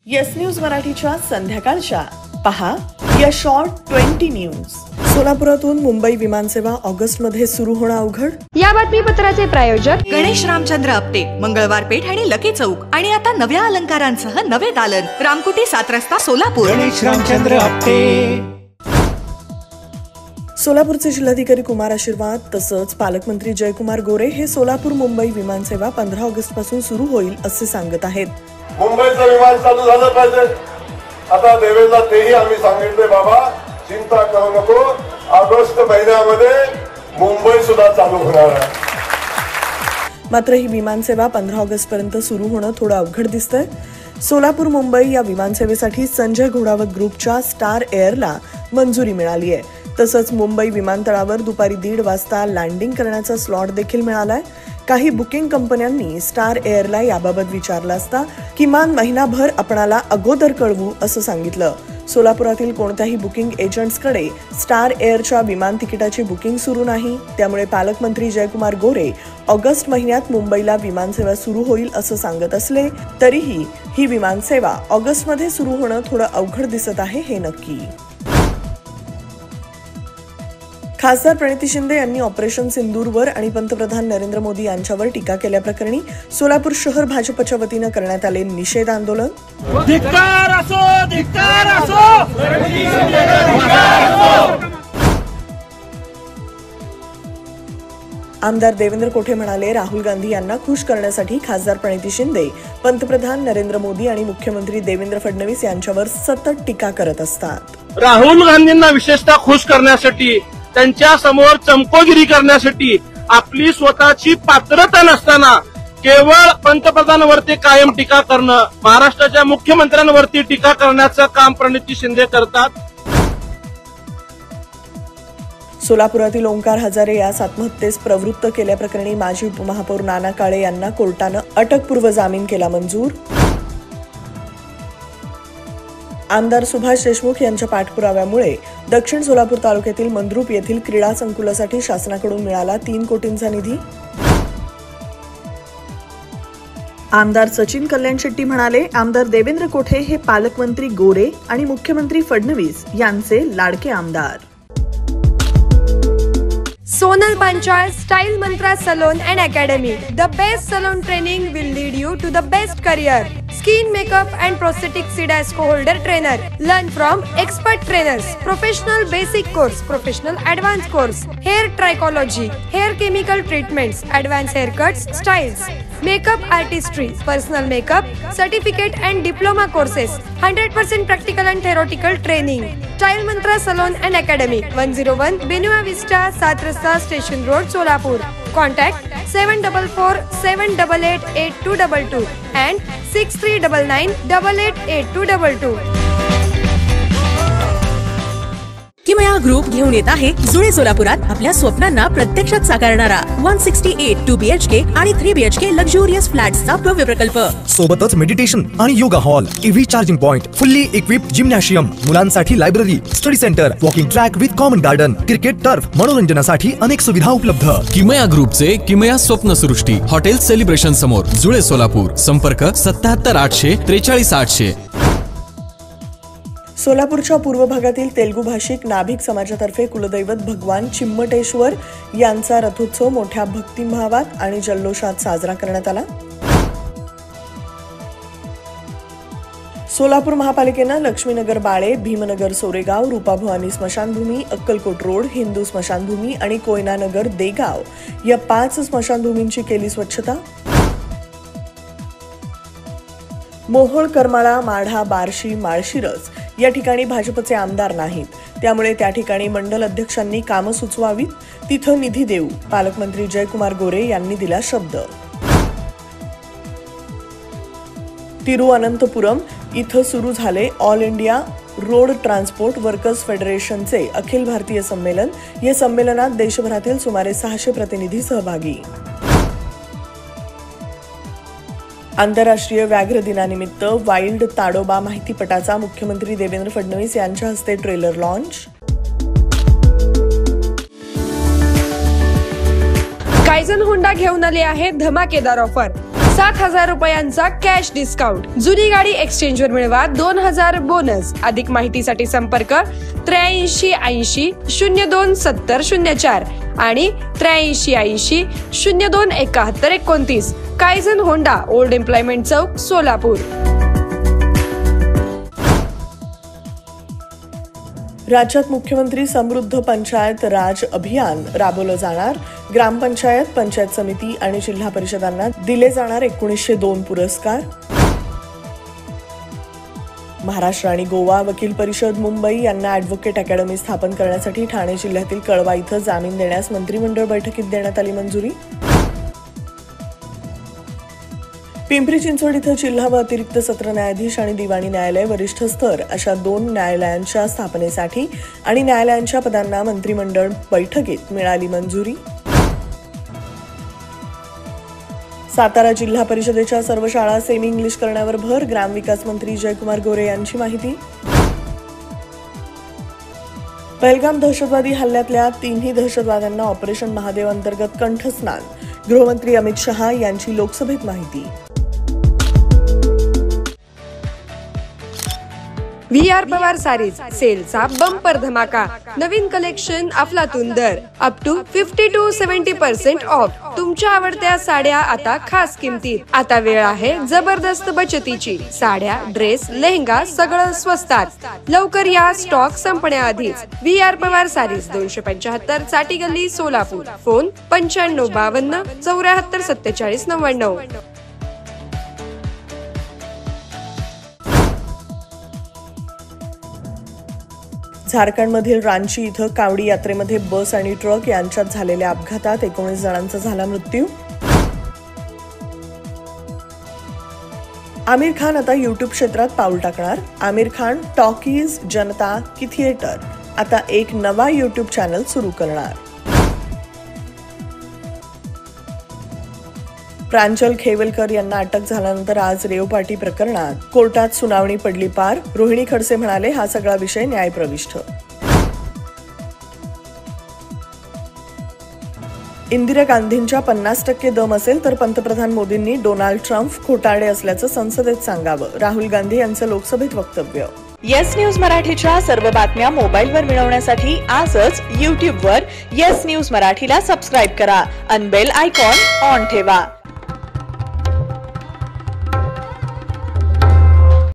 Yes news मराठीच्या संध्याकाळच्या पहा या शॉर्ट 20 न्यूज। सोलापुरातून मुंबई विमानसेवा ऑगस्ट मध्ये सुरू होणं अवघड। या बातमीपत्राचे प्रायोजक गणेश रामचंद्र आपटे, मंगळवार पेठ आणि लकी चौक आणि आता नव्या अलंकारांसह नवे दालन, रामकुटी 7 रस्ता सोलापूर। गणेश रामचंद्र आपटे। सोलापूरचे जिल्हाधिकारी कुमार आशीर्वाद तसंच पालकमंत्री जयकुमार गोरे हे सोलापूर मुंबई विमानसेवा 15 ऑगस्ट पासून सुरू होईल असे सांगत आहेत। मुंबईचं विमान चालू झालं पाहिजे। आता देवेंद्रला तेही आम्ही सांगितले, बाबा चिंता करू नको, ऑगस्ट महिन्यामध्ये मुंबई सुद्धा चालू होणार आहे। मात्र ही विमानसेवा 15 ऑगस्ट पर्यंत सुरू होणं थोडं अवघड दिसतंय। सोलापूर मुंबई या विमानसेवेसाठी संजय घोडावत ग्रुपच्या स्टार एअरला मंजुरी मिळाली आहे। तसंच मुंबई विमानतळावर दुपारी 1:30 वाजता लँडिंग करण्याचा स्लॉट देखील मिळालाय। काही बुकिंग कंपन्यांनी स्टार एअरला याबाबत विचारलं असता किमान महिनाभर आपणाला अगोदर कळवू असं सांगितलं। सोलापुरातील कोणत्याही बुकिंग एजंट्सकडे स्टार एअरच्या विमान तिकिटाची बुकिंग सुरू नाही। त्यामुळे पालकमंत्री जयकुमार गोरे ऑगस्ट महिन्यात मुंबईला विमानसेवा सुरू होईल असं सांगत असले तरीही ही विमानसेवा ऑगस्टमध्ये सुरू होणं थोडं अवघड दिसत आहे हे नक्की। खासदार प्रणिती शिंदे यांनी ऑपरेशन सिंदूरवर आणि पंतप्रधान नरेंद्र मोदी यांच्यावर टीका केल्याप्रकरणी सोलापूर शहर भाजपच्या वतीनं करण्यात आले निषेध आंदोलन। धिक्कार असो, धिक्कार असो। आमदार देवेंद्र कोठे म्हणाले, राहुल गांधी यांना खुश करण्यासाठी खासदार प्रणिती शिंदे पंतप्रधान नरेंद्र मोदी आणि मुख्यमंत्री देवेंद्र फडणवीस यांच्यावर सतत टीका करत असतात। राहुल गांधींना विशेषतः खुश करण्यासाठी, त्यांच्या समोर चमकोगिरी करण्यासाठी, आपली स्वतःची पात्रता नसताना केवळ पंतप्रधानांवरती कायम टीका करणं, महाराष्ट्राच्या मुख्यमंत्र्यांवरती टीका करण्याचं काम प्रणिती शिंदे करतात। सोलापुरातील ओंकार हजारे यास आत्महत्येस प्रवृत्त केल्याप्रकरणी माजी उपमहापौर नाना काळे यांना कोर्टानं अटकपूर्व जामीन केला मंजूर। आमदार सुभाष देशमुख यांच्या पाठपुराव्यामुळे दक्षिण सोलापूर तालुक्यातील मंद्रुप येथील क्रीडा संकुलासाठी शासनाकडून मिळाला 3 कोटींचा निधी। आमदार सचिन कल्याण शेट्टी म्हणाले, आमदार देवेंद्र कोठे हे पालकमंत्री गोरे आणि मुख्यमंत्री फडणवीस यांचे लाडके आमदार। Sonal Panchal Style Mantra Salon and Academy. The best salon training will lead you to the best career. Skin makeup and prosthetic SIDASCO holder trainer. Learn from expert trainers. Professional basic course, professional advanced course. Hair trichology, hair chemical treatments, advanced haircuts, styles. Makeup artistry, personal makeup, certificate and diploma courses. 100% practical and theoretical training. Style Mantra Salon and Academy. 101 Benua Vista, 7 Rasta Station Road, Solapur. Contact 744-788-8222 and 6399-888222. किमया group घेऊन येत आहे जुळे सोलापुरात आपल्या स्वप्नांना प्रत्यक्षात साकारणारा 168 2 BHK आणि 3 BHK लक्झुरियस फ्लॅट्सचा भव्य प्रकल्प। सोबतच मेडिटेशन आणि yoga hall, EV charging point, fully equipped gymnasium, मुलांसाठी library, study centre, walking track with common garden, cricket turf, मनोरंजनासाठी अनेक सुविधा उपलब्ध। किमया ग्रुपचे किमया स्वप्नसृष्टी हॉटेल सेलिब्रेशन समोर जुळे सोलापूर। संपर्क 77 800 43 800। सोलापूरच्या पूर्व भागातील तेलुगू भाषिक नाभिक समाजातर्फे कुलदैवत भगवान चिम्मटेश्वर यांचा रथोत्सव मोठ्या भक्तिभावात आणि जल्लोषात साजरा करण्यात आला। सोलापूर महापालिकेनं लक्ष्मीनगर बाळे, भीमनगर सोरेगाव, रूपाभवानी स्मशानभूमी, अक्कलकोट रोड, हिंदू स्मशानभूमी आणि कोयनानगर देगाव या 5 स्मशानभूमींची केली स्वच्छता। मोहोळ, करमाळा, माढा, बार्शी, माळशिरस या ठिकाणी भाजपचे आमदार नाहीत, त्यामुळे त्या ठिकाणी मंडल अध्यक्षांनी कामं सुचवावीत, तिथं निधी देऊ, पालकमंत्री जयकुमार गोरे यांनी दिला शब्द। तिरुअनंतपुरम इथं सुरू झाले all India road transport workers फेडरेशनचे अखिल भारतीय संमेलन। या संमेलनात देशभरातील सुमारे 600 प्रतिनिधी सहभागी। आंतरराष्ट्रीय व्याघ्र दिनानिमित्त वाईल्ड ताडोबा माहितीपटाचा मुख्यमंत्री देवेंद्र फडणवीस यांच्या हस्ते ट्रेलर लॉन्च। कायझन होंडा घेऊन आले आहे धमाकेदार ऑफर। 7,000 रुपयांचा कॅश डिस्काउंट. जुनी गाडी एक्सचेंज वर मिळवा 2,000 बोनस. अधिक माहितीसाठी संपर्क 83 80 02 70 04 आणि 83 80 02 71 29. कायझन होंडा, ओल्ड एम्प्लॉयमेंट चौक, सोलापूर. राज्यात मुख्यमंत्री समृद्ध पंचायत राज अभियान राबवलं जाणार. ग्रामपंचायत, पंचायत समिती आणि जिल्हा परिषदांना दिले जाणार 1902 पुरस्कार. महाराष्ट्र आणि गोवा वकील परिषद मुंबई यांना ॲडव्होकेट अकॅडमी स्थापन करण्यासाठी ठाणे जिल्ह्यातील कळवा इथं जामीन देण्यास मंत्रिमंडळ बैठकीत देण्यात आली मंजुरी. पिंपरी चिंचवड इथं जिल्हा व अतिरिक्त सत्र न्यायाधीश आणि दिवाणी न्यायालय वरिष्ठ स्तर अशा 2 न्यायालयांच्या स्थापनेसाठी आणि न्यायालयांच्या पदांना मंत्रिमंडळ बैठकीत मिळाली मंजुरी. सातारा जिल्हा परिषदेच्या सर्व शाळा सेमी इंग्लिश करण्यावर भर. ग्रामविकास मंत्री जयकुमार गोरे यांची माहिती. पहलगाम दहशतवादी हल्ल्यातल्या 3 दहशतवाद्यांना ऑपरेशन महादेव अंतर्गत कंठस्नान. गृहमंत्री अमित शहा यांची लोकसभेत माहिती. VR पवार सारीज सेलचा बंपर धमाका. नवीन कलेक्शन, अफलातून दर, अप टू 50 to 70% ऑफ. तुमच्या आवडत्या साड्या आता खास किमतीत. आता वेळ आहे जबरदस्त बचतीची. साड्या, ड्रेस, लेहंगा सगळं स्वस्तात. लवकर या, स्टॉक संपण्याआधीच. VR पवार सारीज 275 चाटी गल्ली, सोलापूर. फोन 95 52 74 47 99. झारखंडमधील रांची इथं कावडी यात्रेमध्ये बस आणि ट्रक यांच्यात झालेल्या अपघातात 19 जणांचा झाला मृत्यू. आमिर खान आता युट्यूब क्षेत्रात पाऊल टाकणार. आमिर खान टॉकीज, जनता की थिएटर आता एक नवा युट्यूब चॅनल सुरू करणार. प्रांजल खेवलकर यांना अटक झाल्यानंतर आज रेव पार्टी प्रकरणात कोर्टात सुनावणी पडली पार. रोहिणी खडसे म्हणाले, हा सगळा विषय न्यायप्रविष्ट. इंदिरा गांधींच्या 50% दम असेल तर पंतप्रधान मोदींनी डोनाल्ड ट्रम्प खोटारडे असल्याचं संसदेत सांगावं. राहुल गांधी यांचं लोकसभेत वक्तव्य. येस न्यूज मराठीच्या सर्व बातम्या मोबाईलवर मिळवण्यासाठी आजच YouTubeवर येस न्यूज मराठीला सबस्क्राईब करा आणि बेल आयकॉन ऑन ठेवा.